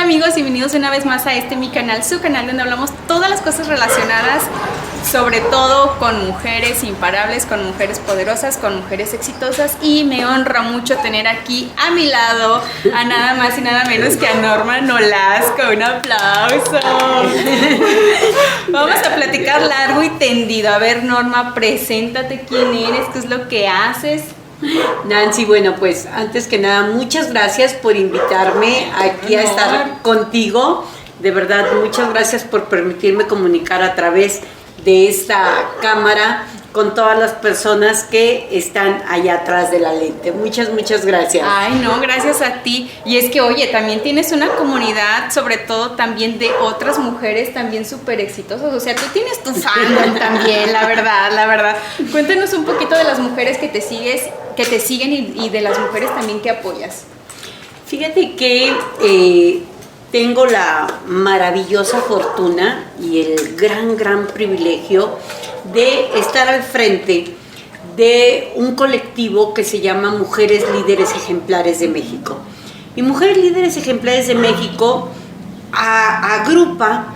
amigos? Bienvenidos una vez más a mi canal, su canal donde hablamos todas las cosas relacionadas, sobre todo con mujeres imparables, con mujeres poderosas, con mujeres exitosas, y me honra mucho tener aquí a mi lado a nada más y nada menos que a Norma Nolasco. Un aplauso. Vamos a platicar largo y tendido. A ver, Norma, preséntate, quién eres, qué es lo que haces. Nancy, bueno, pues antes que nada, muchas gracias por invitarme aquí a estar contigo. De verdad, muchas gracias por permitirme comunicar a través de esta cámara con todas las personas que están allá atrás de la lente. Muchas gracias. Ay, no, gracias a ti. Y es que, oye, también tienes una comunidad, sobre todo también de otras mujeres también súper exitosas. O sea, tú tienes tu fandom también, la verdad. Cuéntanos un poquito de las mujeres que te siguen y de las mujeres también que apoyas. Fíjate que tengo la maravillosa fortuna y el gran privilegio de estar al frente de un colectivo que se llama Mujeres Líderes Ejemplares de México. Y Mujeres Líderes Ejemplares de México agrupa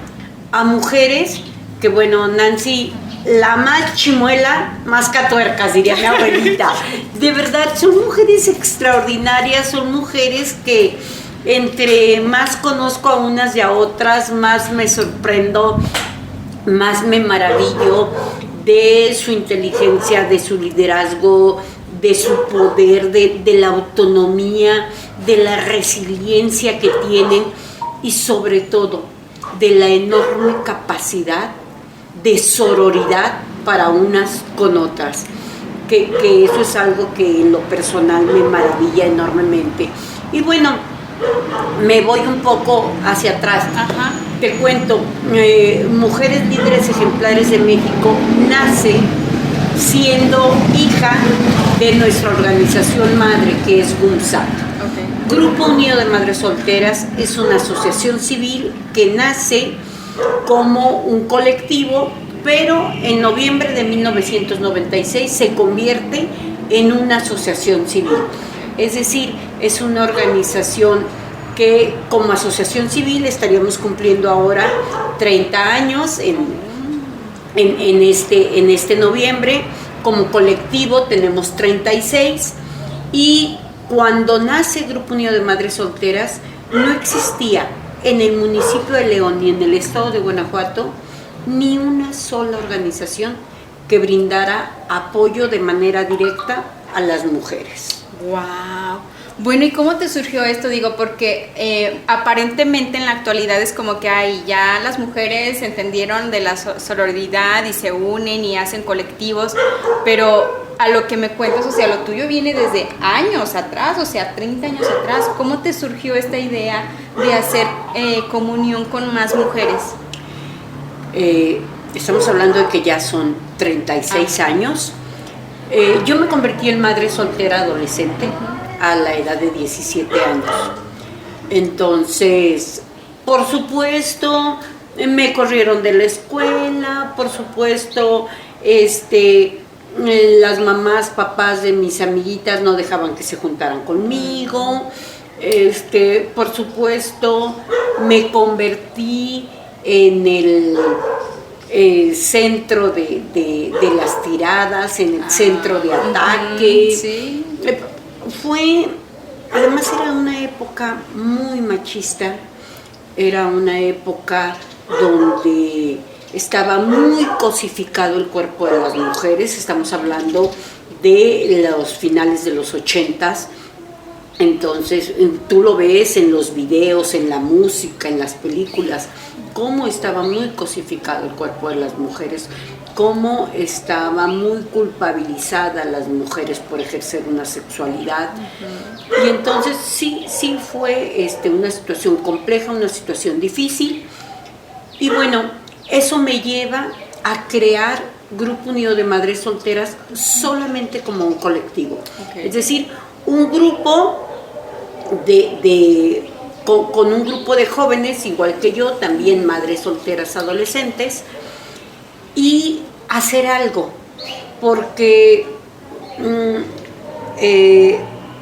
a mujeres que, bueno, Nancy, la más chimuela, más catuercas, diría mi abuelita. De verdad, son mujeres extraordinarias, son mujeres que entre más conozco a unas y a otras, más me sorprendo, más me maravillo de su inteligencia, de su liderazgo, de su poder, de la autonomía, de la resiliencia que tienen y sobre todo de la enorme capacidad de sororidad para unas con otras, que eso es algo que en lo personal me maravilla enormemente. Y bueno, me voy un poco hacia atrás. Ajá. Te cuento, Mujeres Líderes Ejemplares de México nace siendo hija de nuestra organización madre, que es GUMSAT. Okay. Grupo Unido de Madres Solteras es una asociación civil que nace como un colectivo, pero en noviembre de 1996 se convierte en una asociación civil. Es decir, es una organización que como asociación civil estaríamos cumpliendo ahora 30 años en este noviembre. Como colectivo tenemos 36, y cuando nace Grupo Unido de Madres Solteras no existía en el municipio de León ni en el estado de Guanajuato ni una sola organización que brindara apoyo de manera directa a las mujeres. ¡Wow! Bueno, ¿y cómo te surgió esto? Digo, porque aparentemente en la actualidad es como que ya las mujeres entendieron de la sororidad y se unen y hacen colectivos, pero a lo que me cuentas, o sea, lo tuyo viene desde años atrás, o sea, 30 años atrás. ¿Cómo te surgió esta idea de hacer comunión con más mujeres? Estamos hablando de que ya son 36 años. Yo me convertí en madre soltera adolescente a la edad de 17 años. Entonces, por supuesto, me corrieron de la escuela, por supuesto, las mamás, papás de mis amiguitas no dejaban que se juntaran conmigo. Por supuesto, me convertí en el centro de las tiradas, en el centro de ataque. Sí. Además era una época muy machista, era una época donde estaba muy cosificado el cuerpo de las mujeres. Estamos hablando de los finales de los 80s. Entonces, tú lo ves en los videos, en la música, en las películas, cómo estaba muy cosificado el cuerpo de las mujeres, cómo estaba muy culpabilizada las mujeres por ejercer una sexualidad. Y entonces sí fue una situación compleja, una situación difícil. Y bueno, eso me lleva a crear Grupo Unido de Madres Solteras solamente como un colectivo. Okay. Es decir, un grupo con un grupo de jóvenes, igual que yo, también madres solteras adolescentes, y hacer algo, porque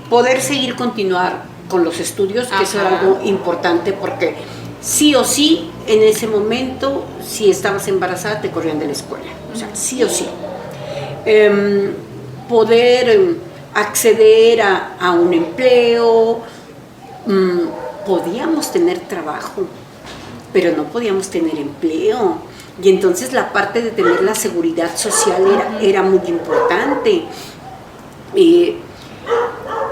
poder seguir continuar con los estudios, que Ajá. eso era algo importante porque sí o sí, en ese momento, si estabas embarazada, te corrían de la escuela, o sea, sí o sí. Poder acceder a un empleo, podíamos tener trabajo, pero no podíamos tener empleo. Y entonces la parte de tener la seguridad social era muy importante.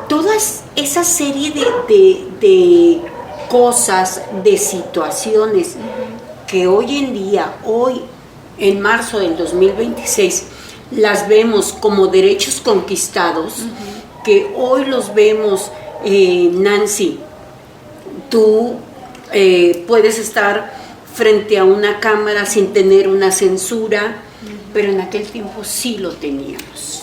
Toda esa serie de cosas, de situaciones que hoy en día, hoy en marzo del 2026, las vemos como derechos conquistados, que hoy los vemos, Nancy, tú puedes estar frente a una cámara sin tener una censura, pero en aquel tiempo sí lo teníamos.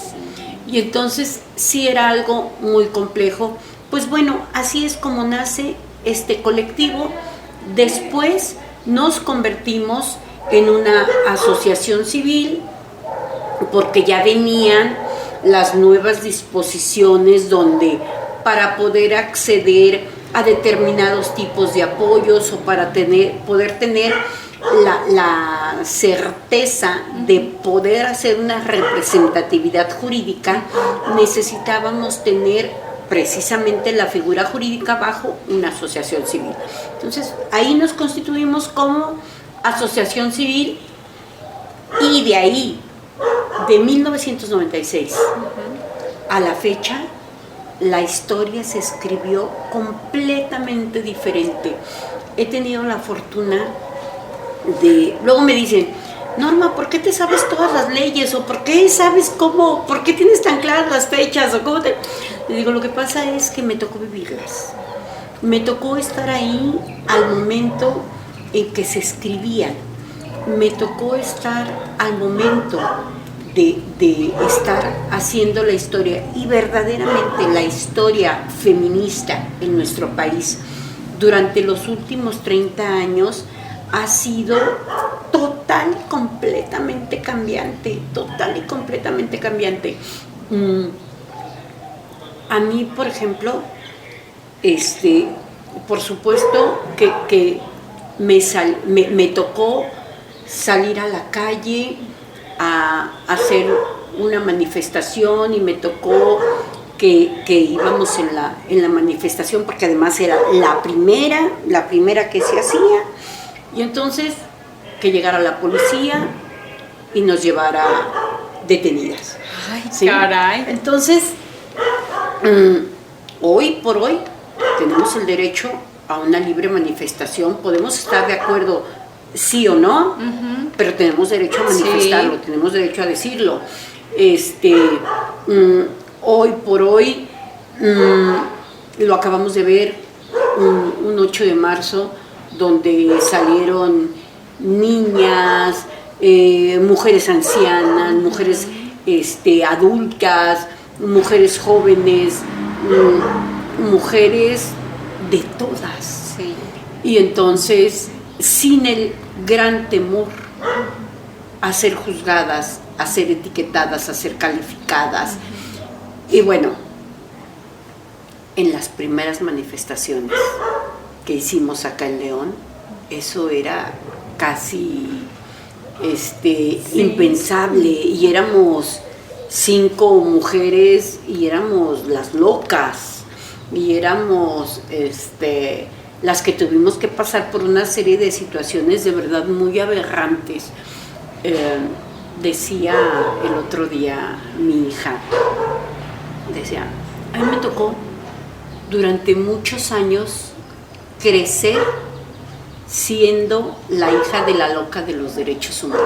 Y entonces sí era algo muy complejo. Pues bueno, así es como nace este colectivo. Después nos convertimos en una asociación civil porque ya venían las nuevas disposiciones donde para poder acceder a determinados tipos de apoyos o para poder tener la certeza de poder hacer una representatividad jurídica, necesitábamos tener precisamente la figura jurídica bajo una asociación civil. Entonces, ahí nos constituimos como asociación civil y de ahí, de 1996 a la fecha, la historia se escribió completamente diferente. He tenido la fortuna de... Luego me dicen, Norma, ¿por qué te sabes todas las leyes? ¿O por qué sabes cómo? ¿Por qué tienes tan claras las fechas? ¿O cómo te...? Le digo, lo que pasa es que me tocó vivirlas. Me tocó estar ahí al momento en que se escribían. Me tocó estar al momento de estar haciendo la historia, y verdaderamente la historia feminista en nuestro país durante los últimos 30 años ha sido total y completamente cambiante, total y completamente cambiante. A mí, por ejemplo, por supuesto que me tocó salir a la calle a hacer una manifestación, y me tocó que íbamos en la manifestación, porque además era la primera que se hacía, y entonces que llegara la policía y nos llevara detenidas. Ay, ¿sí? caray. Entonces, hoy por hoy tenemos el derecho a una libre manifestación. Podemos estar de acuerdo sí o no, pero tenemos derecho a manifestarlo, sí. Tenemos derecho a decirlo. Hoy por hoy, lo acabamos de ver, un 8 de marzo, donde salieron niñas, mujeres ancianas, mujeres adultas, mujeres jóvenes, mujeres de todas. Sí. Y entonces, sin el gran temor a ser juzgadas, a ser etiquetadas, a ser calificadas. Y bueno, en las primeras manifestaciones que hicimos acá en León, eso era casi sí. Impensable, y éramos 5 mujeres y éramos las locas, y éramos las que tuvimos que pasar por una serie de situaciones de verdad muy aberrantes. Decía el otro día mi hija, decía, a mí me tocó durante muchos años crecer siendo la hija de la loca de los derechos humanos.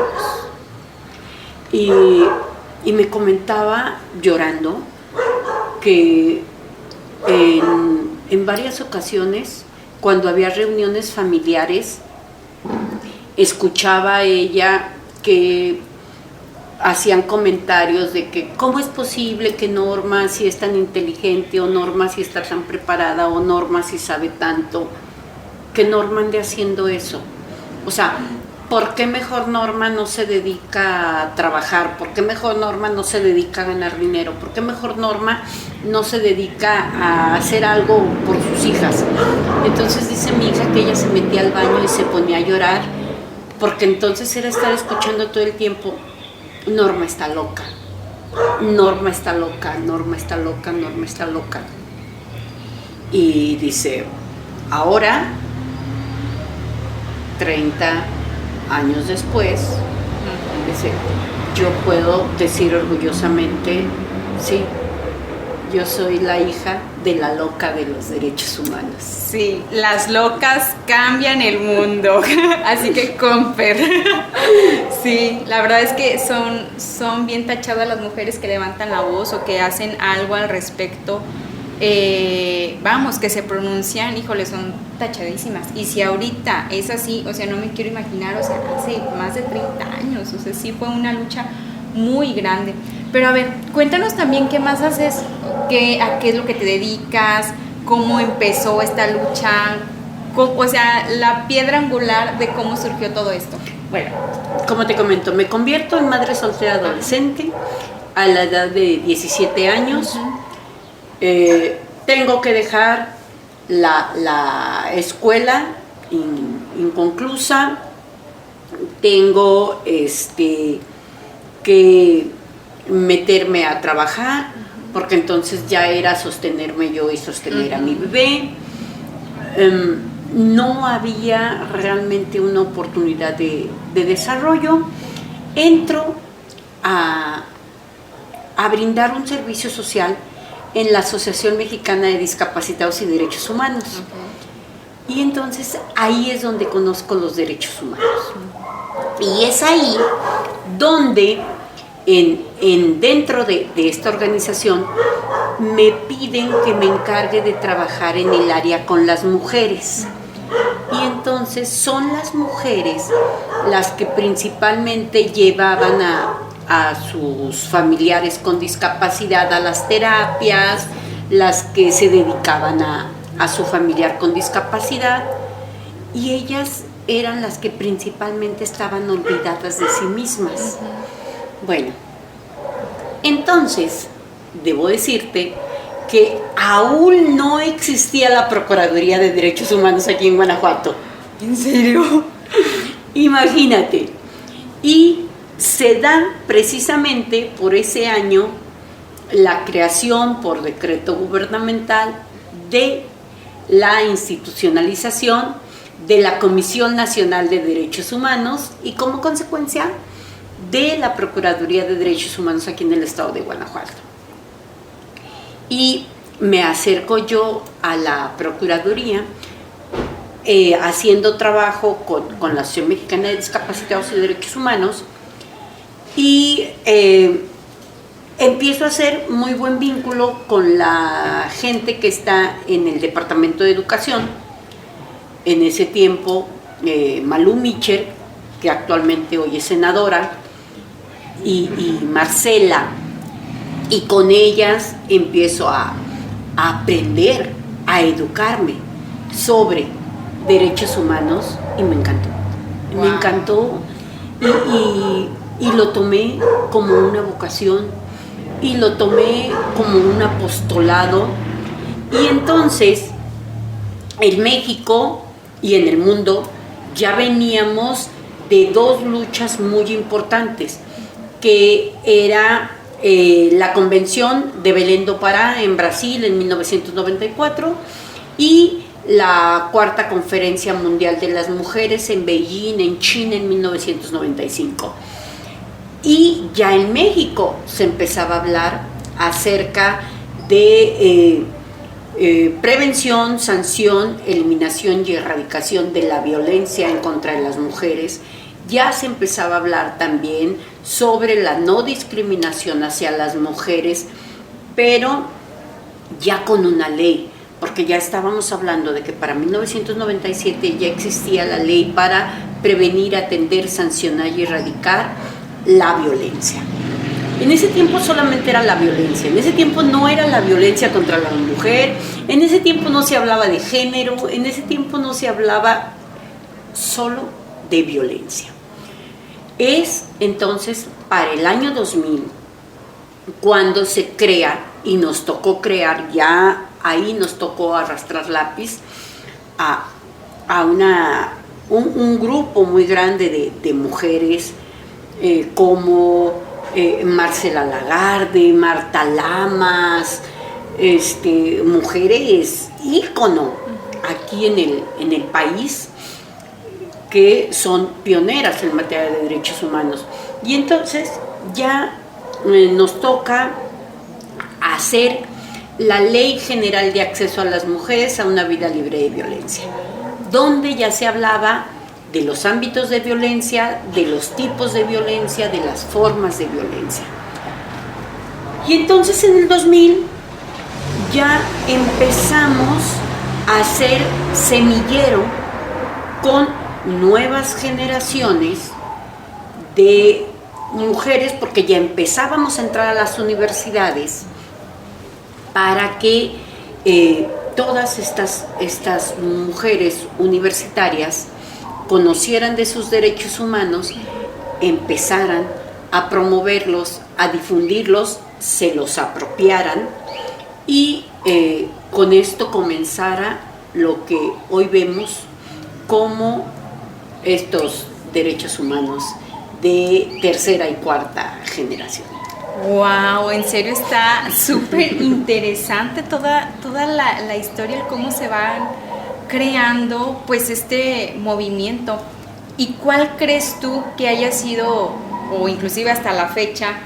Y me comentaba llorando que en varias ocasiones, cuando había reuniones familiares, escuchaba a ella que hacían comentarios de que cómo es posible que Norma, si es tan inteligente, o Norma si está tan preparada, o Norma si sabe tanto, que Norma ande haciendo eso. O sea, ¿por qué mejor Norma no se dedica a trabajar? ¿Por qué mejor Norma no se dedica a ganar dinero? ¿Por qué mejor Norma no se dedica a hacer algo por sus hijas? Entonces dice mi hija que ella se metía al baño y se ponía a llorar, porque entonces era estar escuchando todo el tiempo, Norma está loca, Norma está loca, Norma está loca, Norma está loca. Y dice, ahora, 30 años después, dice, yo puedo decir orgullosamente, sí, yo soy la hija de la loca de los derechos humanos. Sí, las locas cambian el mundo, así que Comper. Sí, la verdad es que son bien tachadas las mujeres que levantan la voz o que hacen algo al respecto. Que se pronuncian, híjole, son tachadísimas. Y si ahorita es así, o sea, no me quiero imaginar, o sea, hace más de 30 años, o sea, sí fue una lucha muy grande. Pero a ver, cuéntanos también qué más haces, a qué es lo que te dedicas, cómo empezó esta lucha, o sea, la piedra angular de cómo surgió todo esto. Bueno, como te comento, me convierto en madre soltera adolescente a la edad de 17 años. Tengo que dejar la escuela inconclusa, tengo que meterme a trabajar, porque entonces ya era sostenerme yo y sostener a mi bebé. No había realmente una oportunidad de desarrollo. Entro a brindar un servicio social en la Asociación Mexicana de Discapacitados y Derechos Humanos. Y entonces ahí es donde conozco los derechos humanos. Y es ahí donde dentro de esta organización me piden que me encargue de trabajar en el área con las mujeres. Y entonces son las mujeres las que principalmente llevaban a sus familiares con discapacidad a las terapias, las que se dedicaban a su familiar con discapacidad, y ellas eran las que principalmente estaban olvidadas de sí mismas. Bueno, entonces, debo decirte que aún no existía la Procuraduría de Derechos Humanos aquí en Guanajuato. ¿En serio? Imagínate. Y se da precisamente por ese año la creación por decreto gubernamental de la institucionalización de la Comisión Nacional de Derechos Humanos y como consecuencia de la Procuraduría de Derechos Humanos aquí en el estado de Guanajuato. Y me acerco yo a la Procuraduría haciendo trabajo con la Asociación Mexicana de Discapacitados y Derechos Humanos y empiezo a hacer muy buen vínculo con la gente que está en el Departamento de Educación. En ese tiempo, Malú Micher, que actualmente hoy es senadora, y Marcela, y con ellas empiezo a aprender, a educarme sobre derechos humanos y me encantó. Wow. Me encantó y lo tomé como una vocación y lo tomé como un apostolado. Y entonces en México y en el mundo ya veníamos de dos luchas muy importantes, que era la Convención de Belém do Pará en Brasil en 1994 y la Cuarta Conferencia Mundial de las Mujeres en Beijing, en China, en 1995. Y ya en México se empezaba a hablar acerca de prevención, sanción, eliminación y erradicación de la violencia en contra de las mujeres. Ya se empezaba a hablar también sobre la no discriminación hacia las mujeres, pero ya con una ley, porque ya estábamos hablando de que para 1997 ya existía la ley para prevenir, atender, sancionar y erradicar la violencia. En ese tiempo solamente era la violencia, en ese tiempo no era la violencia contra la mujer, en ese tiempo no se hablaba de género, en ese tiempo no se hablaba solo de violencia. Es entonces para el año 2000 cuando se crea, y nos tocó crear, ya ahí nos tocó arrastrar lápiz a un grupo muy grande de mujeres como Marcela Lagarde, Marta Lamas, mujeres ícono aquí en el país, que son pioneras en materia de derechos humanos. Y entonces ya nos toca hacer la Ley General de Acceso a las Mujeres a una Vida Libre de Violencia, donde ya se hablaba de los ámbitos de violencia, de los tipos de violencia, de las formas de violencia. Y entonces en el 2000 ya empezamos a hacer semillero con nuevas generaciones de mujeres, porque ya empezábamos a entrar a las universidades para que todas estas mujeres universitarias conocieran de sus derechos humanos, empezaran a promoverlos, a difundirlos, se los apropiaran y con esto comenzara lo que hoy vemos como estos derechos humanos de tercera y cuarta generación. Wow, en serio está súper interesante toda la historia, cómo se van creando pues este movimiento. ¿Y cuál crees tú que haya sido, o inclusive hasta la fecha,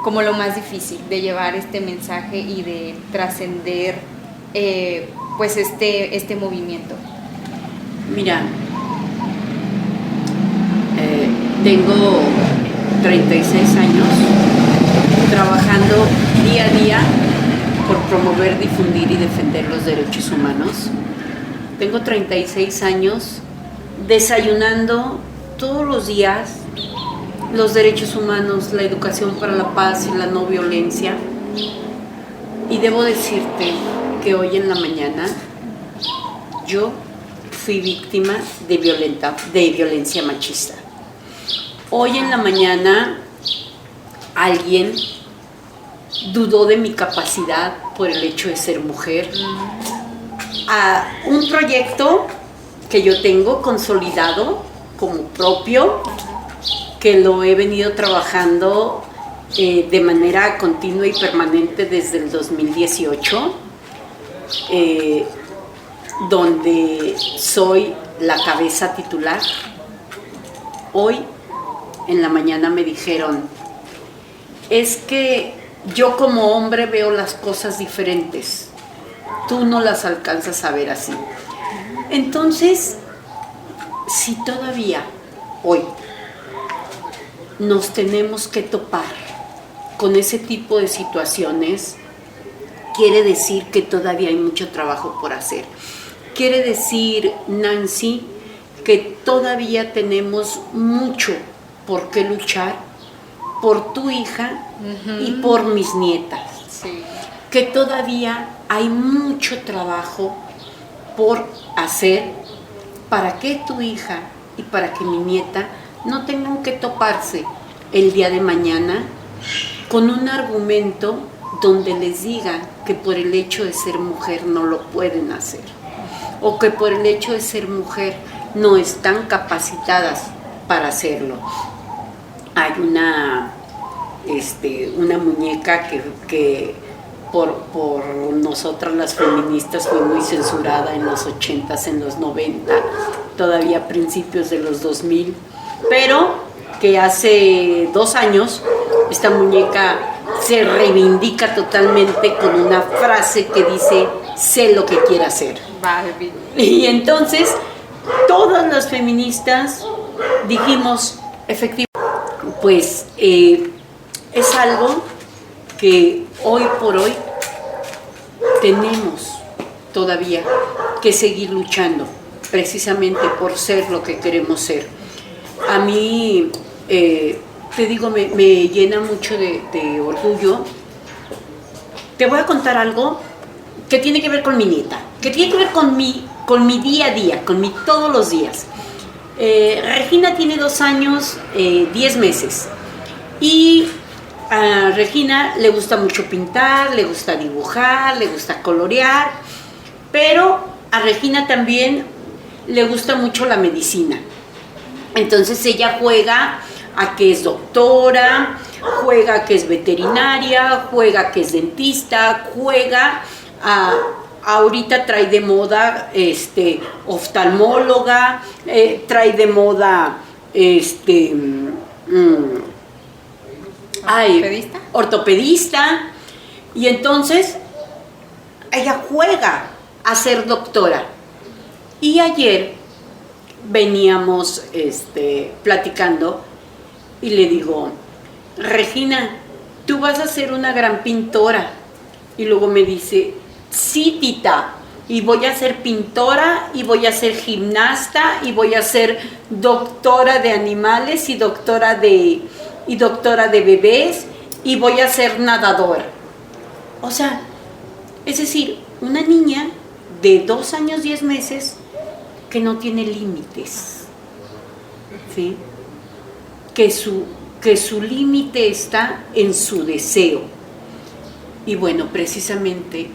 como lo más difícil de llevar este mensaje y de trascender pues este movimiento? Mira, tengo 36 años trabajando día a día por promover, difundir y defender los derechos humanos. Tengo 36 años desayunando todos los días los derechos humanos, la educación para la paz y la no violencia. Y debo decirte que hoy en la mañana yo fui víctima de violencia machista. Hoy en la mañana alguien dudó de mi capacidad por el hecho de ser mujer. A un proyecto que yo tengo consolidado como propio, que lo he venido trabajando de manera continua y permanente desde el 2018, donde soy la cabeza titular. Hoy en la mañana me dijeron, es que yo como hombre veo las cosas diferentes, tú no las alcanzas a ver así. Entonces, si todavía hoy nos tenemos que topar con ese tipo de situaciones, quiere decir que todavía hay mucho trabajo por hacer. Quiere decir, Nancy, que todavía tenemos mucho por qué luchar por tu hija y por mis nietas. Sí. Que todavía hay mucho trabajo por hacer para que tu hija y para que mi nieta no tengan que toparse el día de mañana con un argumento donde les digan que por el hecho de ser mujer no lo pueden hacer, o que por el hecho de ser mujer no están capacitadas para hacerlo. Hay una muñeca que por nosotras las feministas fue muy censurada en los 80s, en los 90, todavía a principios de los 2000, pero que hace 2 años esta muñeca se reivindica totalmente con una frase que dice, sé lo que quiere hacer. Barbie. Y entonces todas las feministas dijimos, efectivamente, pues es algo que hoy por hoy tenemos todavía que seguir luchando, precisamente por ser lo que queremos ser. A mí, te digo, me llena mucho de orgullo. Te voy a contar algo que tiene que ver con mi nieta, que tiene que ver con mi día a día, con mi todos los días. Regina tiene 2 años, 10 meses. Y a Regina le gusta mucho pintar, le gusta dibujar, le gusta colorear, pero a Regina también le gusta mucho la medicina. Entonces ella juega a que es doctora, juega a que es veterinaria, juega a que es dentista, juega a... Ahorita trae de moda oftalmóloga, trae de moda ortopedista, y entonces ella juega a ser doctora. Y ayer veníamos platicando y le digo, Regina, tú vas a ser una gran pintora. Y luego me dice, sí, tita, y voy a ser pintora, y voy a ser gimnasta, y voy a ser doctora de animales, y doctora de bebés, y voy a ser nadadora. O sea, es decir, una niña de 2 años, 10 meses, que no tiene límites, ¿sí? Que su límite está en su deseo. Y bueno, precisamente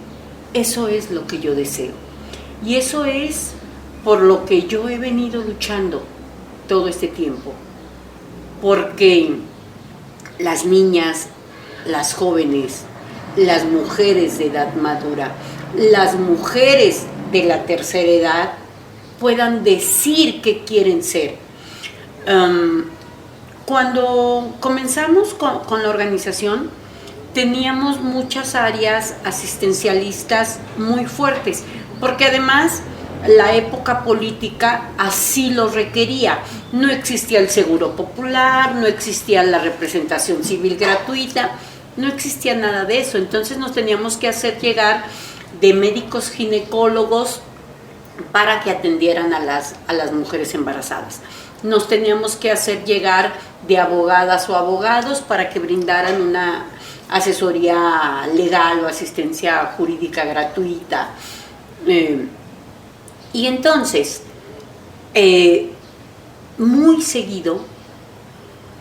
eso es lo que yo deseo. Y eso es por lo que yo he venido luchando todo este tiempo. Porque las niñas, las jóvenes, las mujeres de edad madura, las mujeres de la tercera edad puedan decir qué quieren ser. Cuando comenzamos con la organización, teníamos muchas áreas asistencialistas muy fuertes, porque además la época política así lo requería. No existía el seguro popular, no existía la representación civil gratuita, no existía nada de eso. Entonces nos teníamos que hacer llegar de médicos ginecólogos para que atendieran a las mujeres embarazadas. Nos teníamos que hacer llegar de abogadas o abogados para que brindaran una asesoría legal o asistencia jurídica gratuita. Y entonces, muy seguido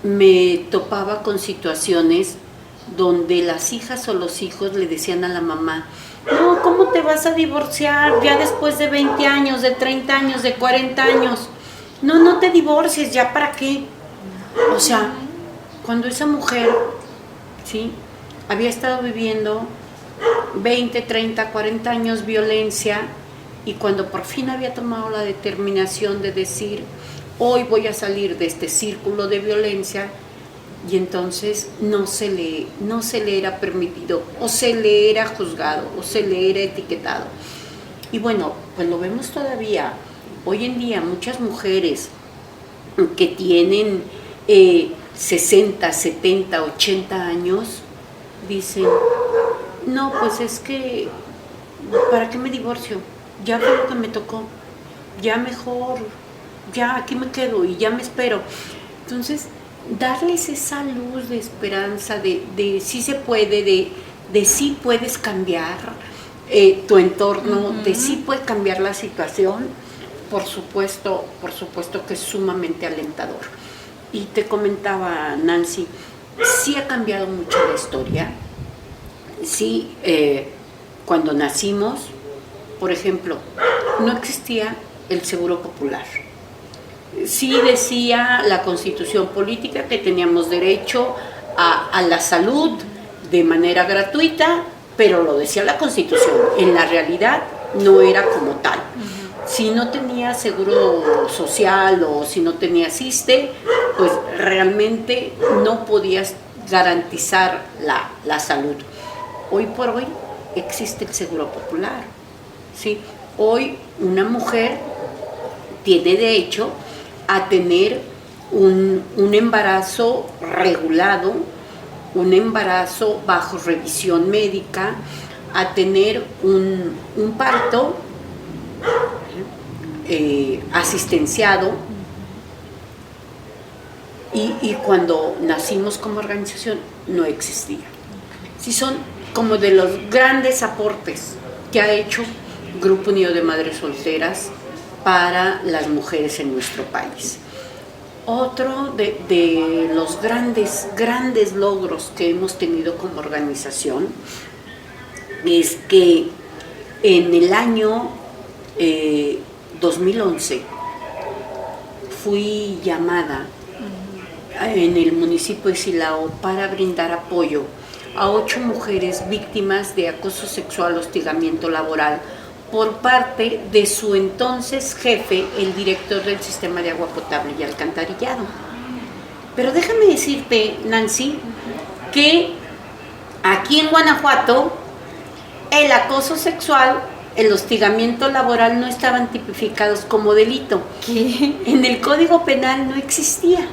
me topaba con situaciones donde las hijas o los hijos le decían a la mamá, no, ¿cómo te vas a divorciar ya después de 20 años, de 30 años, de 40 años? No, no te divorcies, ¿ya para qué? O sea, cuando esa mujer, ¿sí?, había estado viviendo 20, 30, 40 años violencia, y cuando por fin había tomado la determinación de decir, hoy voy a salir de este círculo de violencia, y entonces no se le era permitido, o se le era juzgado, o se le era etiquetado. Y bueno, pues lo vemos todavía. Hoy en día muchas mujeres que tienen 60, 70, 80 años, dicen, no, pues es que, ¿para qué me divorcio? Ya fue lo que me tocó, ya mejor, ya aquí me quedo y ya me espero. Entonces, darles esa luz de esperanza, de sí se puede, de sí puedes cambiar tu entorno, de sí puede cambiar la situación, por supuesto que es sumamente alentador. Y te comentaba, Nancy, sí ha cambiado mucho la historia. Sí, cuando nacimos, por ejemplo, no existía el seguro popular. Sí decía la Constitución política que teníamos derecho a la salud de manera gratuita, pero lo decía la Constitución. En la realidad no era como tal. Si no tenías seguro social o si no tenías ISSSTE, pues realmente no podías garantizar la salud. Hoy por hoy existe el seguro popular, ¿sí? Hoy una mujer tiene derecho a tener un embarazo regulado, un embarazo bajo revisión médica, a tener un parto asistenciado. Y cuando nacimos como organización no existía. Sí, son como de los grandes aportes que ha hecho Grupo Unido de Madres Solteras para las mujeres en nuestro país. Otro de los grandes logros que hemos tenido como organización es que en el año 2011 fui llamada en el municipio de Silao para brindar apoyo a 8 mujeres víctimas de acoso sexual, hostigamiento laboral, por parte de su entonces jefe, el director del sistema de agua potable y alcantarillado. Pero déjame decirte, Nancy, que aquí en Guanajuato el acoso sexual, el hostigamiento laboral no estaban tipificados como delito. ¿Qué? En el Código Penal no existía.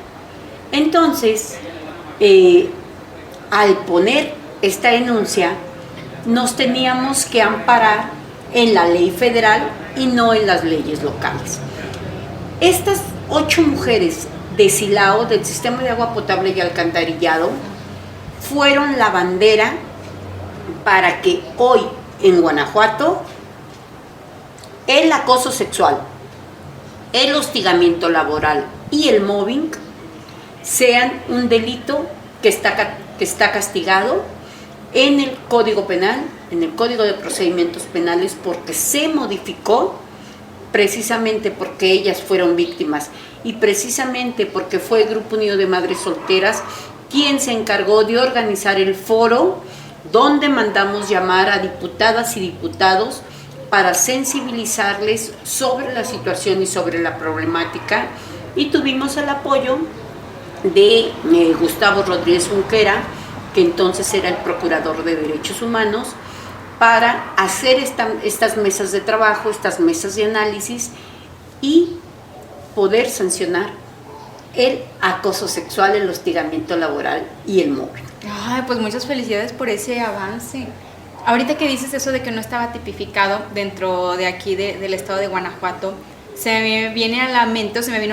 Entonces, al poner esta denuncia, nos teníamos que amparar en la ley federal y no en las leyes locales. Estas 8 mujeres de Silao, del sistema de agua potable y alcantarillado, fueron la bandera para que hoy en Guanajuato el acoso sexual, el hostigamiento laboral y el mobbing sean un delito que está castigado en el Código Penal, en el Código de Procedimientos Penales, porque se modificó precisamente porque ellas fueron víctimas y precisamente porque fue el Grupo Unido de Madres Solteras quien se encargó de organizar el foro donde mandamos llamar a diputadas y diputados para sensibilizarles sobre la situación y sobre la problemática, y tuvimos el apoyo de Gustavo Rodríguez Junquera, que entonces era el Procurador de Derechos Humanos, para hacer estas mesas de trabajo, estas mesas de análisis y poder sancionar el acoso sexual, el hostigamiento laboral y el mobbing. Ay, pues muchas felicidades por ese avance. Ahorita que dices eso de que no estaba tipificado dentro de aquí del estado de Guanajuato, se me vino a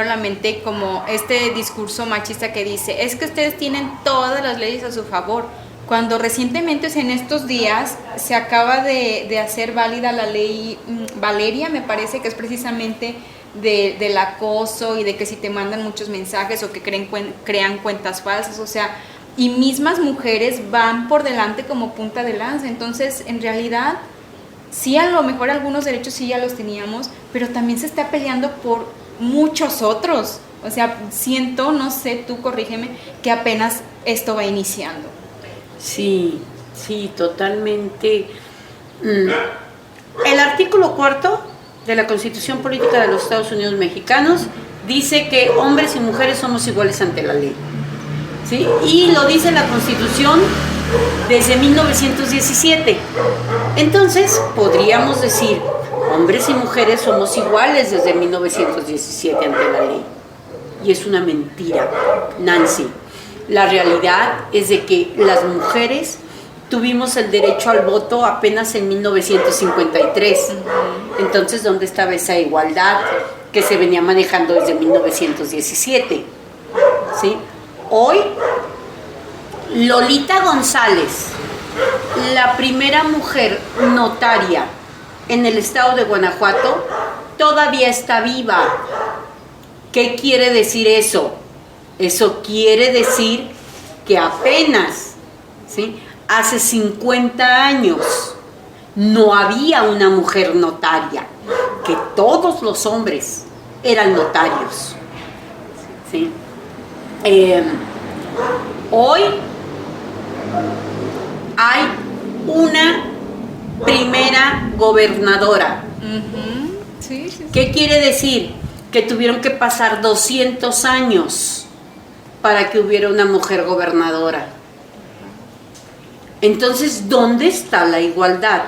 la mente como este discurso machista que dice, es que ustedes tienen todas las leyes a su favor, cuando recientemente, en estos días, se acaba de hacer válida la ley Valeria, me parece, que es precisamente del acoso y de que si te mandan muchos mensajes o que crean cuentas falsas, o sea, y mismas mujeres van por delante como punta de lanza. Entonces, en realidad, sí, a lo mejor algunos derechos sí ya los teníamos, pero también se está peleando por muchos otros. O sea, siento, no sé, tú corrígeme, que apenas esto va iniciando. Sí, totalmente. El artículo 4 de la Constitución Política de los Estados Unidos Mexicanos dice que hombres y mujeres somos iguales ante la ley, ¿sí? Y lo dice la Constitución desde 1917. Entonces, podríamos decir, hombres y mujeres somos iguales desde 1917 ante la ley. Y es una mentira, Nancy. La realidad es de que las mujeres tuvimos el derecho al voto apenas en 1953. Entonces, ¿dónde estaba esa igualdad que se venía manejando desde 1917? ¿Sí? Hoy, Lolita González, la primera mujer notaria en el estado de Guanajuato, todavía está viva. ¿Qué quiere decir eso? Eso quiere decir que apenas, ¿sí?, hace 50 años no había una mujer notaria, que todos los hombres eran notarios, ¿sí? Hoy hay una primera gobernadora. Sí. ¿Qué quiere decir? Que tuvieron que pasar 200 años para que hubiera una mujer gobernadora. Entonces, ¿dónde está la igualdad?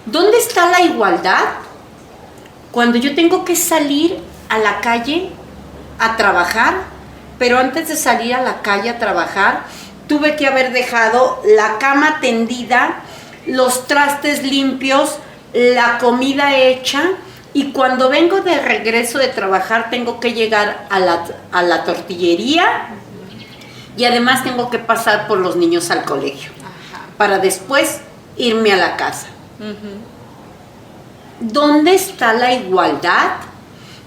¿Dónde está la igualdad cuando yo tengo que salir a la calle a trabajar, pero antes de salir a la calle a trabajar, tuve que haber dejado la cama tendida, los trastes limpios, la comida hecha, y cuando vengo de regreso de trabajar tengo que llegar a la tortillería y además tengo que pasar por los niños al colegio, para después irme a la casa? ¿dónde está la igualdad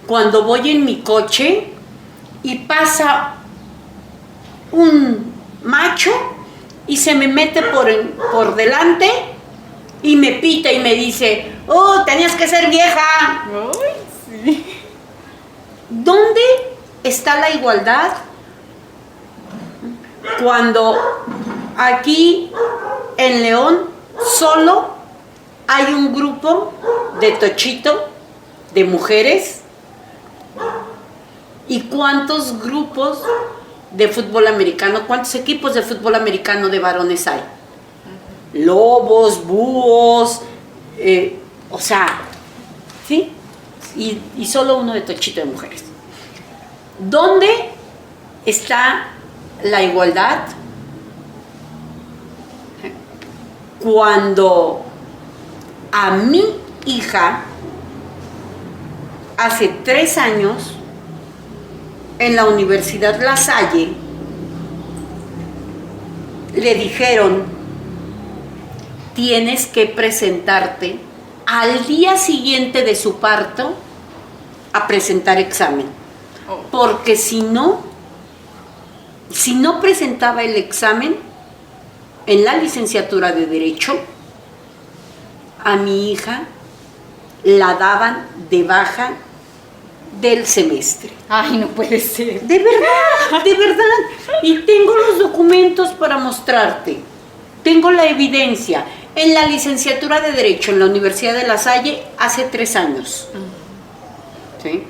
cuando voy en mi coche y pasa un macho y se me mete por delante y me pita y me dice, oh, tenías que ser vieja? Ay, sí. ¿Dónde está la igualdad cuando aquí en León solo hay un grupo de tochito de mujeres? ¿Y cuántos grupos de fútbol americano, cuántos equipos de fútbol americano de varones hay? Lobos, búhos, o sea, ¿sí? Y solo uno de tochito de mujeres. ¿Dónde está la igualdad cuando a mi hija hace 3 años en la Universidad La Salle le dijeron, tienes que presentarte al día siguiente de su parto a presentar examen? Porque si no presentaba el examen en la licenciatura de Derecho, a mi hija la daban de baja del semestre. Ay, no puede ser. De verdad, de verdad. Y tengo los documentos para mostrarte. Tengo la evidencia. En la licenciatura de Derecho en la Universidad de La Salle hace 3 años. ¿Sí?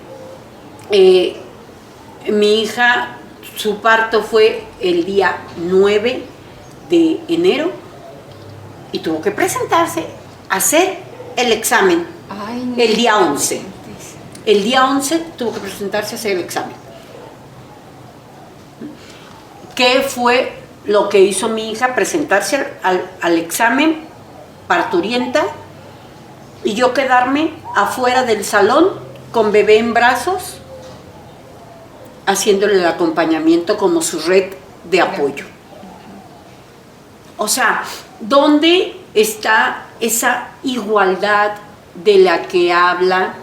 Mi hija, su parto fue el día 9 de enero y tuvo que presentarse a hacer el examen. Ay, no. El día 11. El día 11 tuvo que presentarse a hacer el examen. ¿Qué fue lo que hizo mi hija? Presentarse al examen parturienta y yo quedarme afuera del salón con bebé en brazos, haciéndole el acompañamiento como su red de apoyo. O sea, ¿dónde está esa igualdad de la que habla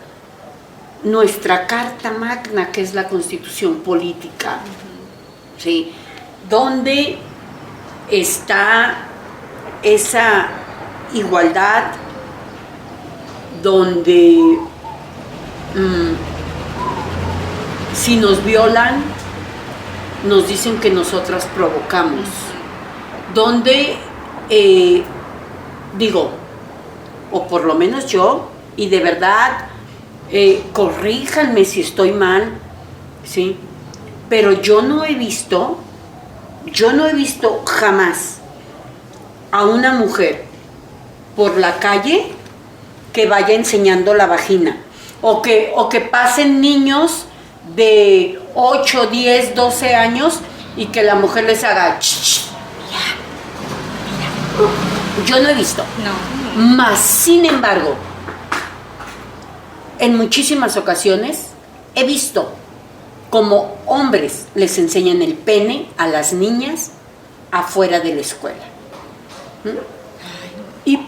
nuestra Carta Magna, que es la Constitución Política? ¿Sí? ¿Dónde está esa igualdad donde si nos violan, nos dicen que nosotras provocamos? Donde, digo, o por lo menos yo, y de verdad, corríjanme si estoy mal, ¿sí? Pero yo no he visto jamás a una mujer por la calle que vaya enseñando la vagina, o que pasen niños de 8, 10, 12 años y que la mujer les haga mira. Yo no he visto. No. Mas, sin embargo, en muchísimas ocasiones he visto como hombres les enseñan el pene a las niñas afuera de la escuela. Y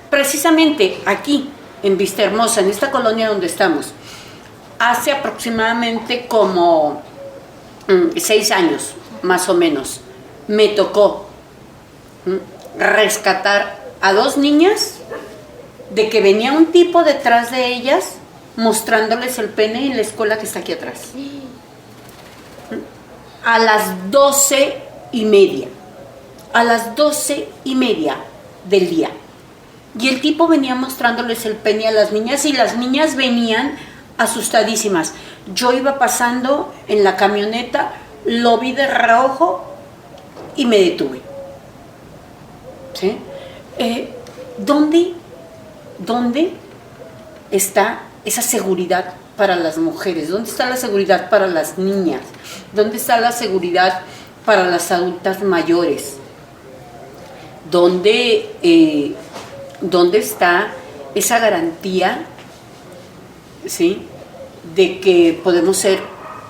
precisamente aquí, en Vistahermosa, en esta colonia donde estamos, hace aproximadamente como 6 años, más o menos, me tocó rescatar a 2 niñas de que venía un tipo detrás de ellas mostrándoles el pene en la escuela que está aquí atrás. A las 12:30. A las 12:30 del día. Y el tipo venía mostrándoles el pene a las niñas y las niñas venían asustadísimas. Yo iba pasando en la camioneta, lo vi de reojo y me detuve. ¿Sí? ¿Dónde está esa seguridad para las mujeres? ¿Dónde está la seguridad para las niñas? ¿Dónde está la seguridad para las adultas mayores? ¿Dónde está esa garantía, ¿sí?, de que podemos ser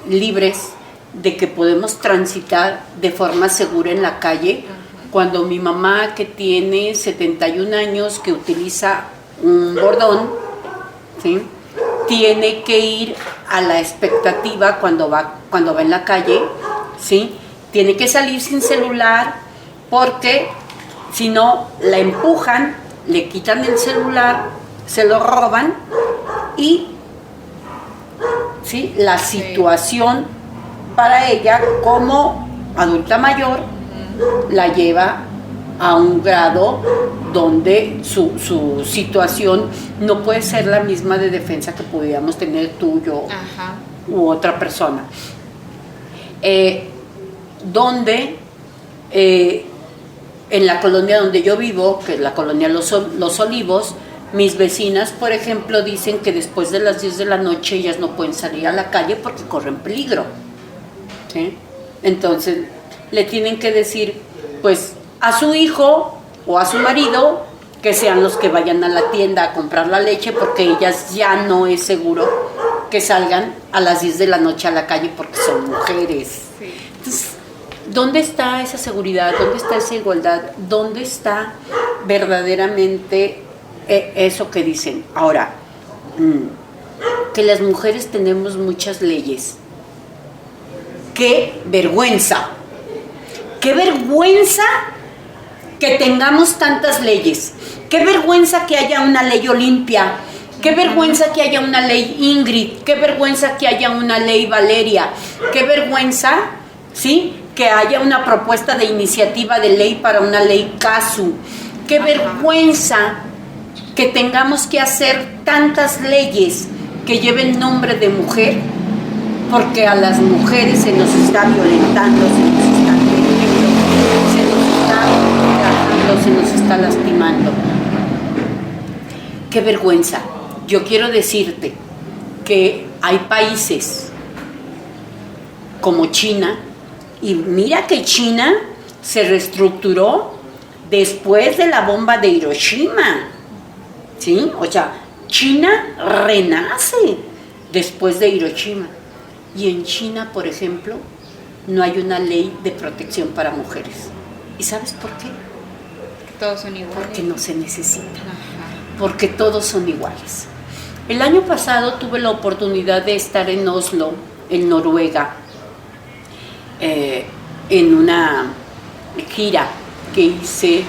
libres, de que podemos transitar de forma segura en la calle? Cuando mi mamá, que tiene 71 años, que utiliza un bordón, ¿sí? Tiene que ir a la expectativa cuando va en la calle, ¿sí? Tiene que salir sin celular porque si no la empujan, le quitan el celular, se lo roban y, ¿sí?, la situación para ella como adulta mayor la lleva a un grado donde su situación no puede ser la misma de defensa que pudiéramos tener tú, yo u otra persona. Donde en la colonia donde yo vivo, que es la colonia Los Olivos, mis vecinas, por ejemplo, dicen que después de las 10 de la noche ellas no pueden salir a la calle porque corren peligro, ¿sí? Entonces le tienen que decir, pues, a su hijo o a su marido que sean los que vayan a la tienda a comprar la leche, porque ellas ya no es seguro que salgan a las 10 de la noche a la calle porque son mujeres. Sí. Entonces, ¿dónde está esa seguridad? ¿Dónde está esa igualdad? ¿Dónde está verdaderamente eso que dicen? Ahora, que las mujeres tenemos muchas leyes. ¡Qué vergüenza! ¡Qué vergüenza que tengamos tantas leyes! ¡Qué vergüenza que haya una ley Olimpia! ¡Qué vergüenza que haya una ley Ingrid! ¡Qué vergüenza que haya una ley Valeria! ¡Qué vergüenza, sí, que haya una propuesta de iniciativa de ley para una ley Casu! ¡Qué vergüenza que tengamos que hacer tantas leyes que lleven nombre de mujer! Porque a las mujeres se nos está violentando, se nos está agrediendo, se nos está tratando, se nos está lastimando. ¡Qué vergüenza! Yo quiero decirte que hay países como China, y mira que China se reestructuró después de la bomba de Hiroshima, ¿sí? O sea, China renace después de Hiroshima. Y en China, por ejemplo, no hay una ley de protección para mujeres. ¿Y sabes por qué? Todos son iguales. Porque no se necesita. Porque todos son iguales. El año pasado tuve la oportunidad de estar en Oslo, en Noruega, en una gira que hice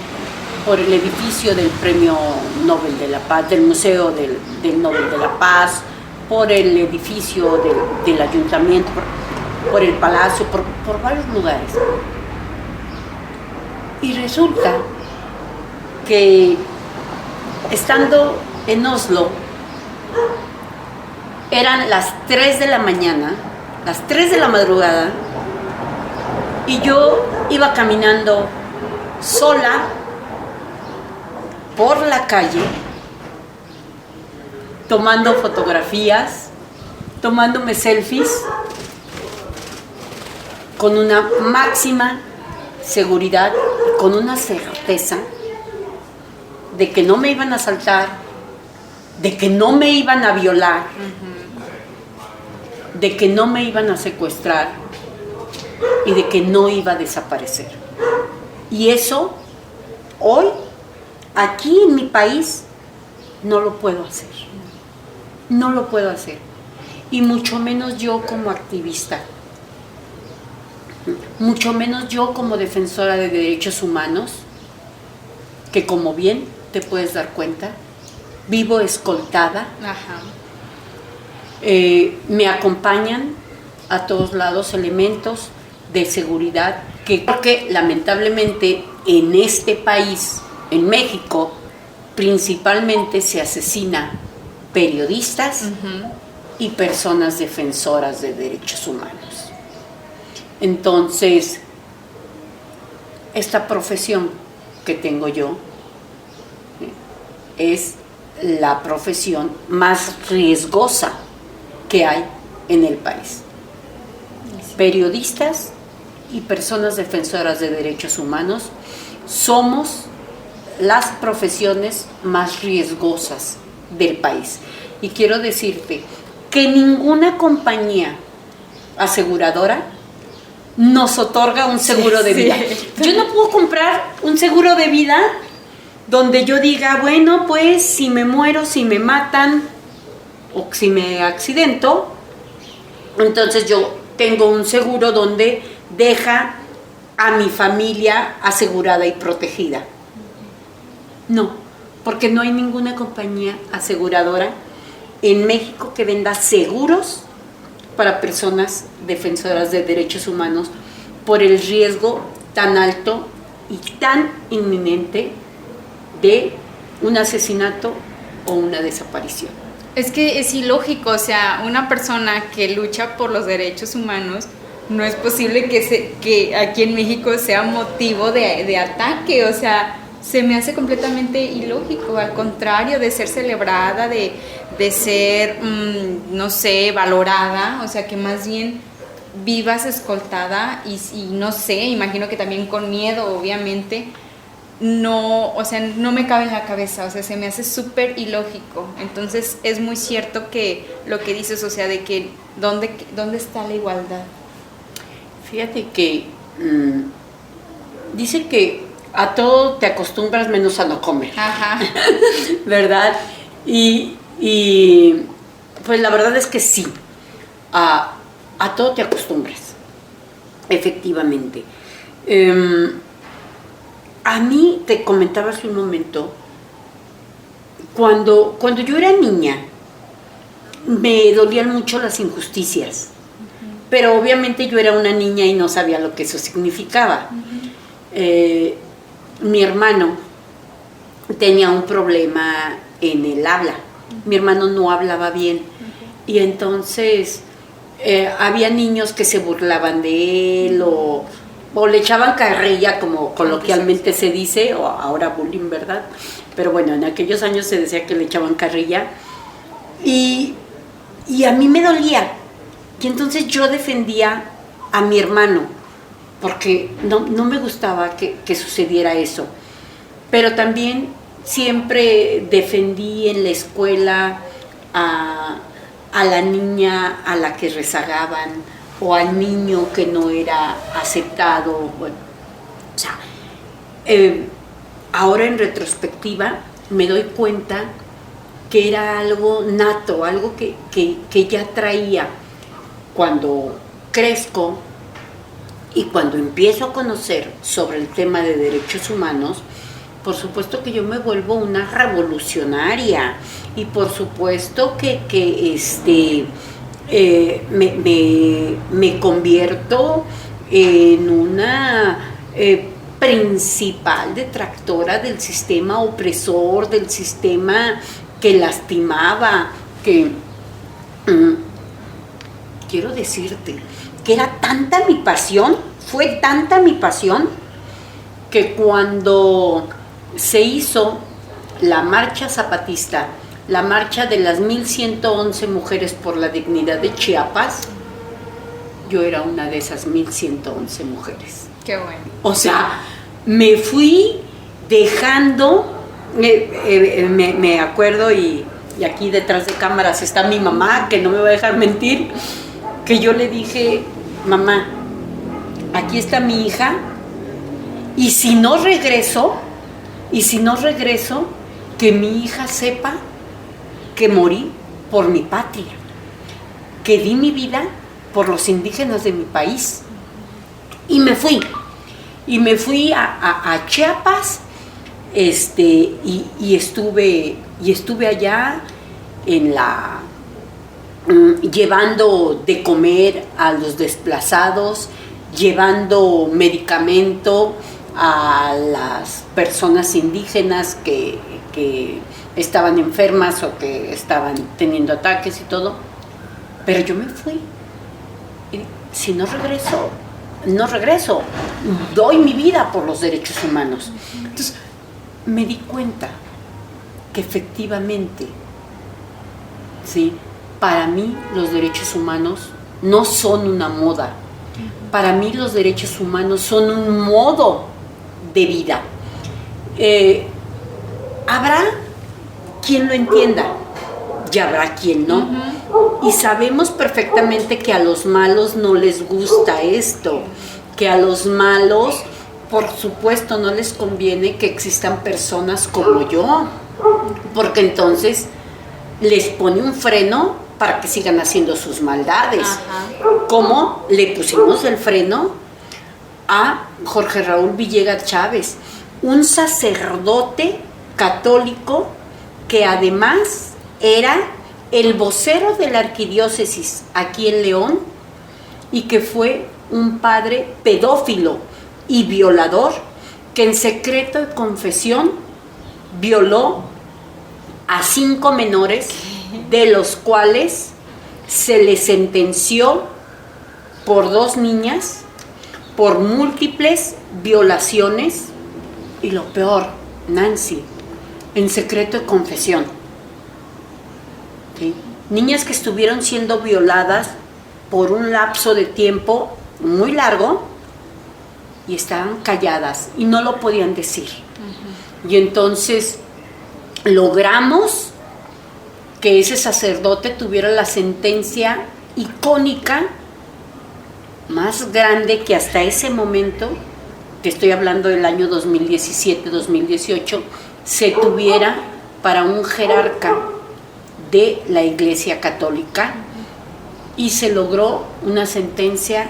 por el edificio del Premio Nobel de la Paz, del Museo del Nobel de la Paz, por el edificio del ayuntamiento, por el palacio, por varios lugares. Y resulta que estando en Oslo, eran las 3 de la mañana, las 3 de la madrugada, y yo iba caminando sola por la calle, tomando fotografías, tomándome selfies, con una máxima seguridad, con una certeza de que no me iban a asaltar, de que no me iban a violar, de que no me iban a secuestrar y de que no iba a desaparecer. Y eso, hoy, aquí en mi país, no lo puedo hacer. No lo puedo hacer. Y mucho menos yo como activista. Mucho menos yo como defensora de derechos humanos, que como bien te puedes dar cuenta, vivo escoltada. Me acompañan a todos lados elementos de seguridad porque lamentablemente en este país, en México, principalmente se asesina periodistas y personas defensoras de derechos humanos. Entonces, esta profesión que tengo yo es la profesión más riesgosa que hay en el país. Periodistas y personas defensoras de derechos humanos somos las profesiones más riesgosas del país. Y quiero decirte que ninguna compañía aseguradora nos otorga un seguro de vida. Yo no puedo comprar un seguro de vida donde yo diga, bueno, pues si me muero, si me matan, o si me accidento, entonces yo tengo un seguro donde deja a mi familia asegurada y protegida. No, porque no hay ninguna compañía aseguradora en México que venda seguros para personas defensoras de derechos humanos por el riesgo tan alto y tan inminente de un asesinato o una desaparición. Es que es ilógico, o sea, una persona que lucha por los derechos humanos, no es posible que aquí en México sea motivo de ataque, o sea, se me hace completamente ilógico, al contrario, de ser celebrada, de ser, no sé, valorada, o sea, que más bien vivas escoltada y no sé, imagino que también con miedo, obviamente. No, o sea, no me cabe en la cabeza, o sea, se me hace súper ilógico. Entonces es muy cierto que lo que dices, o sea, de que ¿dónde está la igualdad? Fíjate que dice que a todo te acostumbras menos a no comer. Ajá. ¿Verdad? Y pues la verdad es que sí, a todo te acostumbras, efectivamente. A mí, te comentaba hace un momento, cuando yo era niña, me dolían mucho las injusticias, pero obviamente yo era una niña y no sabía lo que eso significaba. Mi hermano tenía un problema en el habla, mi hermano no hablaba bien, y entonces había niños que se burlaban de él o le echaban carrilla, como coloquialmente se dice, o ahora bullying, ¿verdad? Pero bueno, en aquellos años se decía que le echaban carrilla, y a mí me dolía, y entonces yo defendía a mi hermano, porque no me gustaba que sucediera eso, pero también siempre defendí en la escuela a la niña a la que rezagaban, o al niño que no era aceptado. Bueno, o sea, ahora en retrospectiva me doy cuenta que era algo nato, algo que ya traía. Cuando crezco y cuando empiezo a conocer sobre el tema de derechos humanos, por supuesto que yo me vuelvo una revolucionaria, y por supuesto que me convierto en una principal detractora del sistema opresor, del sistema que lastimaba, que quiero decirte que era tanta mi pasión, fue tanta mi pasión, que cuando se hizo la marcha zapatista, la marcha de las 1111 mujeres por la dignidad de Chiapas, yo era una de esas 1111 mujeres. Qué bueno. O sea, me fui dejando, me acuerdo, y aquí detrás de cámaras está mi mamá, que no me va a dejar mentir, que yo le dije: mamá, aquí está mi hija, y si no regreso, que mi hija sepa que morí por mi patria, que di mi vida por los indígenas de mi país. Y me fui a Chiapas, y estuve allá llevando de comer a los desplazados, llevando medicamento a las personas indígenas que estaban enfermas o que estaban teniendo ataques y todo. Pero yo me fui. Y si no regreso, doy mi vida por los derechos humanos. Entonces me di cuenta que efectivamente, ¿sí?, para mí los derechos humanos no son una moda. Para mí los derechos humanos son un modo de vida. Habrá quien lo entienda y habrá quien no. Y sabemos perfectamente que a los malos no les gusta esto, que a los malos, por supuesto, no les conviene que existan personas como yo, porque entonces les pone un freno para que sigan haciendo sus maldades. Ajá. Como le pusimos el freno a Jorge Raúl Villegas Chávez, un sacerdote católico que además era el vocero de la arquidiócesis aquí en León y que fue un padre pedófilo y violador que en secreto de confesión violó a 5 menores, de los cuales se le sentenció por 2 niñas por múltiples violaciones y lo peor, Nancy, en secreto de confesión. ¿Sí? Niñas que estuvieron siendo violadas por un lapso de tiempo muy largo y estaban calladas y no lo podían decir. Uh-huh. Y entonces logramos que ese sacerdote tuviera la sentencia icónica más grande que hasta ese momento, que estoy hablando del año 2017-2018, se tuviera para un jerarca de la Iglesia Católica, y se logró una sentencia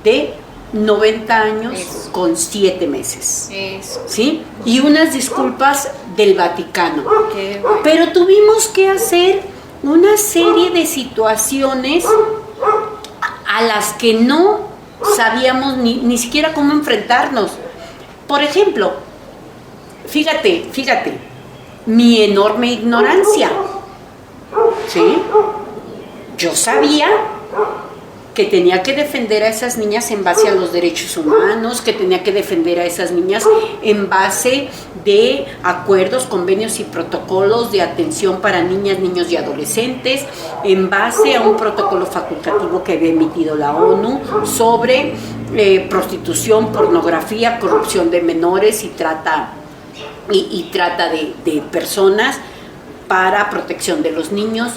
de 90 años Eso. Con 7 meses. Eso. ¿Sí? Y unas disculpas del Vaticano. Bueno. Pero tuvimos que hacer una serie de situaciones a las que no sabíamos ni siquiera cómo enfrentarnos. Por ejemplo, fíjate, mi enorme ignorancia. ¿Sí? Yo sabía que tenía que defender a esas niñas en base a los derechos humanos, que tenía que defender a esas niñas en base de acuerdos, convenios y protocolos de atención para niñas, niños y adolescentes, en base a un protocolo facultativo que había emitido la ONU sobre prostitución, pornografía, corrupción de menores y trata de personas para protección de los niños.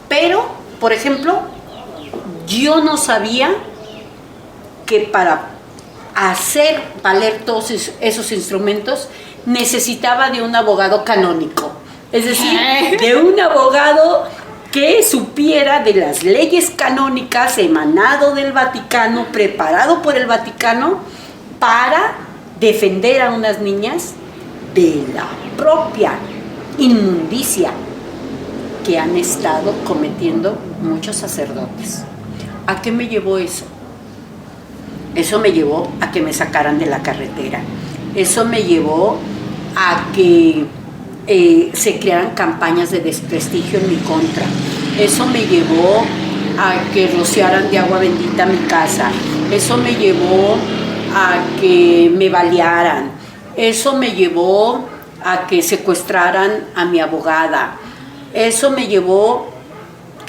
Pero, por ejemplo, yo no sabía que para hacer valer todos esos instrumentos necesitaba de un abogado canónico. Es decir, de un abogado que supiera de las leyes canónicas emanado del Vaticano, preparado por el Vaticano, para defender a unas niñas de la propia inmundicia que han estado cometiendo muchos sacerdotes. ¿A qué me llevó eso? Eso me llevó a que me sacaran de la carretera. Eso me llevó a que se crearan campañas de desprestigio en mi contra. Eso me llevó a que rociaran de agua bendita mi casa. Eso me llevó a que me balearan. Eso me llevó a que secuestraran a mi abogada. Eso me llevó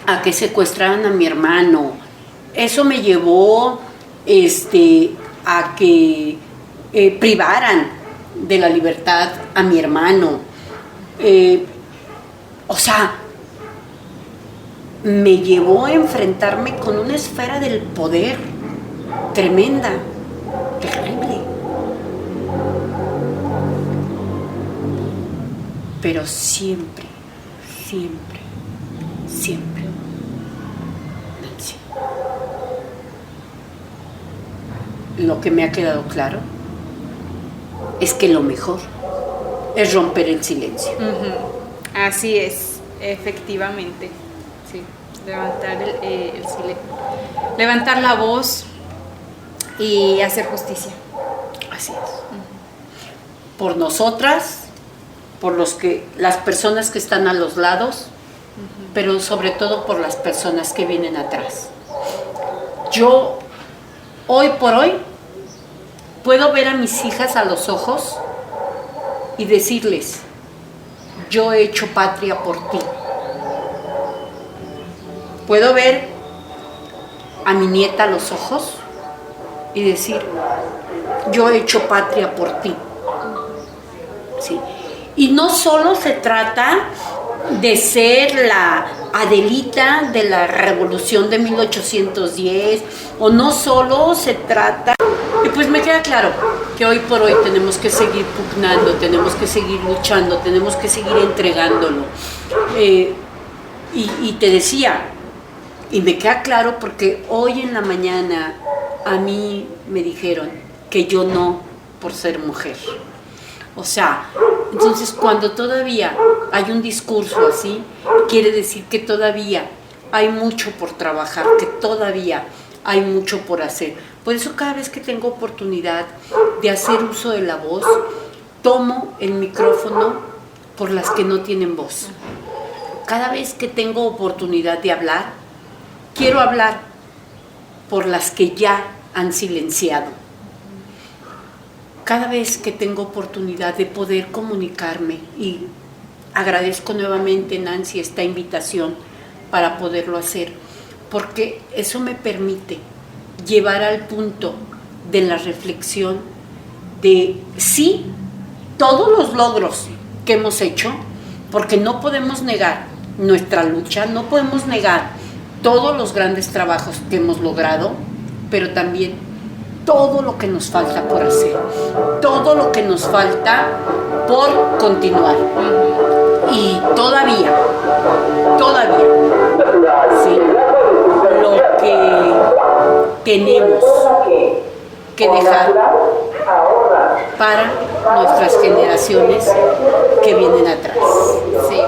a que secuestraran a mi hermano. Eso me llevó a que privaran de la libertad a mi hermano. Me llevó a enfrentarme con una esfera del poder tremenda, terrible. Pero siempre, Nancy, lo que me ha quedado claro es que lo mejor es romper el silencio. Uh-huh. Así es, efectivamente, sí, levantar el silencio, levantar la voz y hacer justicia. Así es. Uh-huh. Por nosotras, por las personas que están a los lados, uh-huh, pero sobre todo por las personas que vienen atrás. Yo, hoy por hoy, puedo ver a mis hijas a los ojos y decirles: yo he hecho patria por ti. Puedo ver a mi nieta a los ojos y decir: yo he hecho patria por ti. ¿Sí? Y no solo se trata de ser la Adelita de la Revolución de 1810, o no solo se trata... Y pues me queda claro que hoy por hoy tenemos que seguir pugnando, tenemos que seguir luchando, tenemos que seguir entregándolo. Y te decía, y me queda claro porque hoy en la mañana a mí me dijeron que yo no, por ser mujer. O sea, entonces cuando todavía hay un discurso así, quiere decir que todavía hay mucho por trabajar, que todavía hay mucho por hacer. Por eso cada vez que tengo oportunidad de hacer uso de la voz, tomo el micrófono por las que no tienen voz. Cada vez que tengo oportunidad de hablar, quiero hablar por las que ya han silenciado. Cada vez que tengo oportunidad de poder comunicarme, y agradezco nuevamente, Nancy, esta invitación para poderlo hacer, porque eso me permite llevar al punto de la reflexión de sí, todos los logros que hemos hecho, porque no podemos negar nuestra lucha, no podemos negar todos los grandes trabajos que hemos logrado, pero también todo lo que nos falta por hacer, todo lo que nos falta por continuar. Y todavía, ¿sí?, lo que tenemos que dejar para nuestras generaciones que vienen atrás. Sí,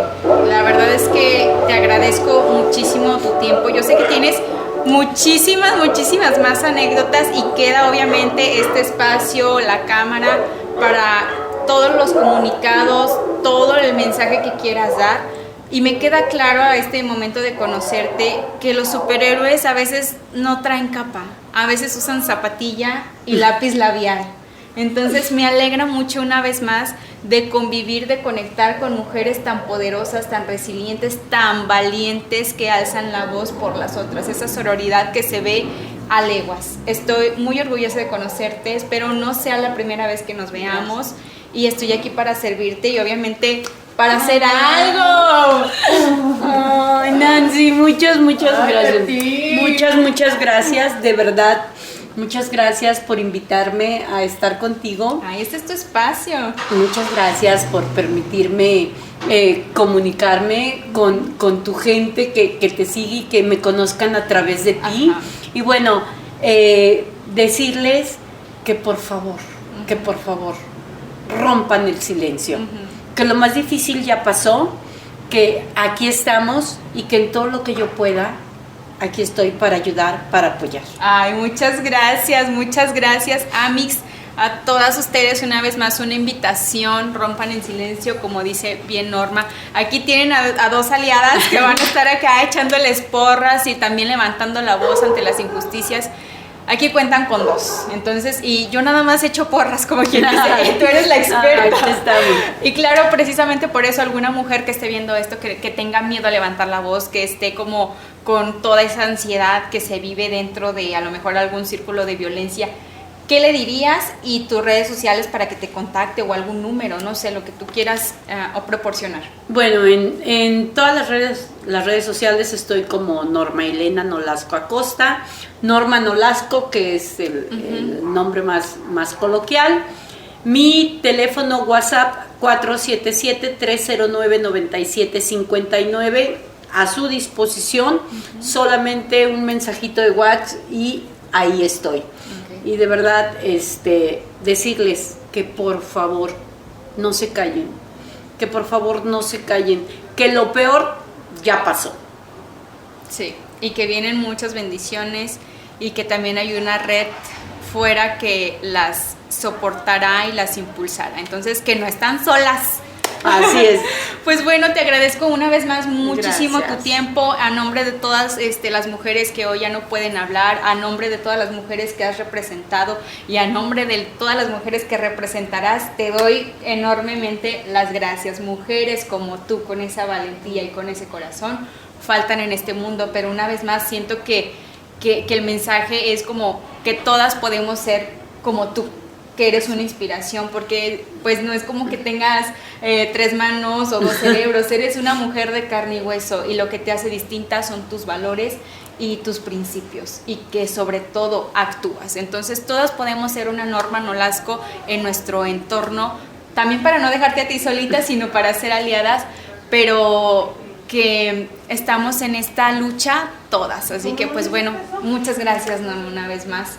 la verdad es que te agradezco muchísimo tu tiempo. Yo sé que tienes muchísimas más anécdotas y queda obviamente este espacio, la cámara, para todos los comunicados, todo el mensaje que quieras dar. Y me queda claro a este momento de conocerte que los superhéroes a veces no traen capa, a veces usan zapatilla y lápiz labial. Entonces me alegra mucho una vez más de convivir, de conectar con mujeres tan poderosas, tan resilientes, tan valientes, que alzan la voz por las otras, esa sororidad que se ve a leguas. Estoy muy orgullosa de conocerte, espero no sea la primera vez que nos veamos, y estoy aquí para servirte y obviamente para hacer algo. Ay, Nancy, muchas gracias. Muchas gracias, de verdad. Muchas gracias por invitarme a estar contigo. Ay, este es tu espacio. Muchas gracias por permitirme comunicarme con tu gente que te sigue y que me conozcan a través de ti. Ajá. Y bueno, decirles que por favor, rompan el silencio. Que lo más difícil ya pasó, que aquí estamos y que en todo lo que yo pueda, aquí estoy para ayudar, para apoyar. Ay, muchas gracias, Amix. A todas ustedes una vez más una invitación, rompan el silencio, como dice bien Norma. Aquí tienen a dos aliadas que van a estar acá echándoles porras y también levantando la voz ante las injusticias. Aquí cuentan con dos, entonces, y yo nada más echo porras, como quien dice, tú eres la experta. Está bien. Y claro, precisamente por eso alguna mujer que esté viendo esto, que tenga miedo a levantar la voz, que esté como con toda esa ansiedad que se vive dentro de a lo mejor algún círculo de violencia, ¿qué le dirías? Y tus redes sociales para que te contacte, o algún número, no sé, lo que tú quieras o proporcionar. Bueno, en todas las redes sociales estoy como Norma Elena Nolasco Acosta, Norma Nolasco, que es el nombre más coloquial. Mi teléfono WhatsApp 477-309-9759, a su disposición. Solamente un mensajito de WhatsApp y ahí estoy. Y de verdad, decirles que por favor no se callen, que lo peor ya pasó. Sí, y que vienen muchas bendiciones y que también hay una red fuera que las soportará y las impulsará. Entonces, que no están solas. Así es. Pues bueno, te agradezco una vez más muchísimo Gracias. tu tiempo, a nombre de todas las mujeres que hoy ya no pueden hablar, a nombre de todas las mujeres que has representado y a nombre de todas las mujeres que representarás, te doy enormemente las gracias. Mujeres como tú, con esa valentía y con ese corazón, faltan en este mundo, pero una vez más siento que el mensaje es como que todas podemos ser como tú, que eres una inspiración, porque pues no es como que tengas 3 manos o 2 cerebros, eres una mujer de carne y hueso, y lo que te hace distinta son tus valores y tus principios, y que sobre todo actúas. Entonces todas podemos ser una Norma Nolasco en nuestro entorno, también para no dejarte a ti solita, sino para ser aliadas, pero que estamos en esta lucha todas. Así que pues bueno, muchas gracias, Norma, una vez más.